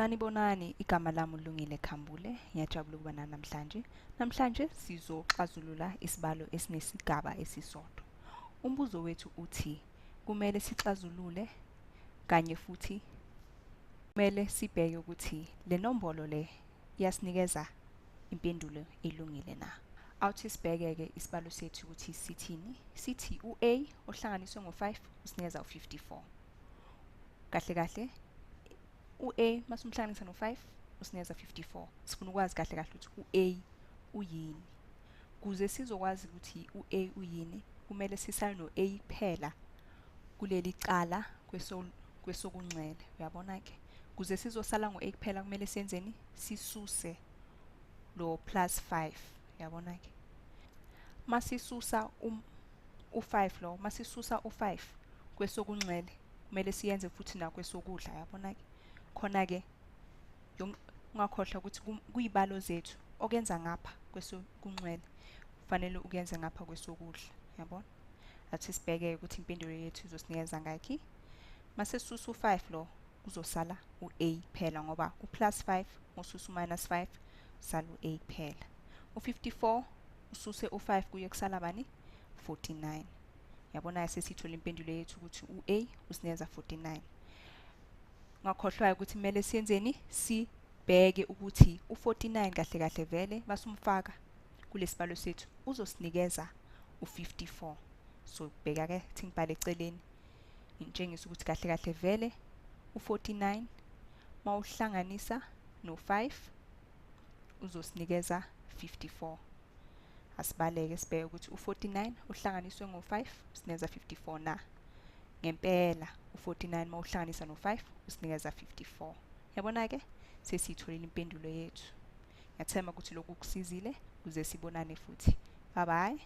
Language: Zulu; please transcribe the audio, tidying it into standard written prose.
Sanibonani, igama lami uLungile Khambule. Ngiyajabula ukuba nani namhlanje. Namhlanje sizoxazulula isibalo esinesigaba esisodwa. Umbuzo wethu uthi kumele sixazulule kanye futhi kumele sibheke ukuthi le nombolo le iyasinikeza impendulo elungile na. Awuthi sibheke-ke isibalo sethu ukuthi sithini. Sithi u-A ohlanganiswe ngo-5 usinikeza u-54. Kahle kahle u-A masumhlanganisa no-5 usinikeza 54. Sifuna ukwazi kahle kahle ukuthi u-A uyini. Kuze sizokwazi ukuthi u-A uyini, kumele sisale no-A kuphela kuleli cala kwesokunxele. Uyabona ke? Kuze sizosala ngo-A kuphela kumele senzeni? Sisuse lo +5. Uyabona ke? Masisusa u5 lo, masisusa u5 kwesokunxele, kumele siyenze futhi nakwesokudla. Uyabona ke? Khona ke ungakhohlwa ukuthi kuyibalo zethu okwenza ngapha kwesokunxele kufanele ukuyenza ngapha kwesokudla. Yabona? Athi sibheke ukuthi impendulo yethu izosinikeza ngakhi. Mase susu u5 lo kuzosala u-A kuphela ngoba u+5 ususu u-5 sala u-A kuphela. U54 ususe u5 kuye kusala bani? 49. Yabona sesithola impendulo yethu ukuthi u-A usinikeza 49. Ngakhohlwayo ukuthi kumele siyenzeni? Sibheke ukuthi u49 kahle kahle vele basumfaka kulesibalo sethu uzosinikeza u54. So bheka ke thingibhale eceleni ngitshengisa ukuthi kahle kahle vele u49 mawuhlanganisa no5 uzosinikeza 54. Asibaleke sibheke ukuthi u49 uhlanganiswe ngo5 usinikeza 54 na. Ngempela u49 mawuhlanganisa no5 usinikeza 54. Yabona ke sesitholile impendulo yethu. Ngiyathemba ukuthi lokhu kusizile kuze sibonane futhi. Bye bye.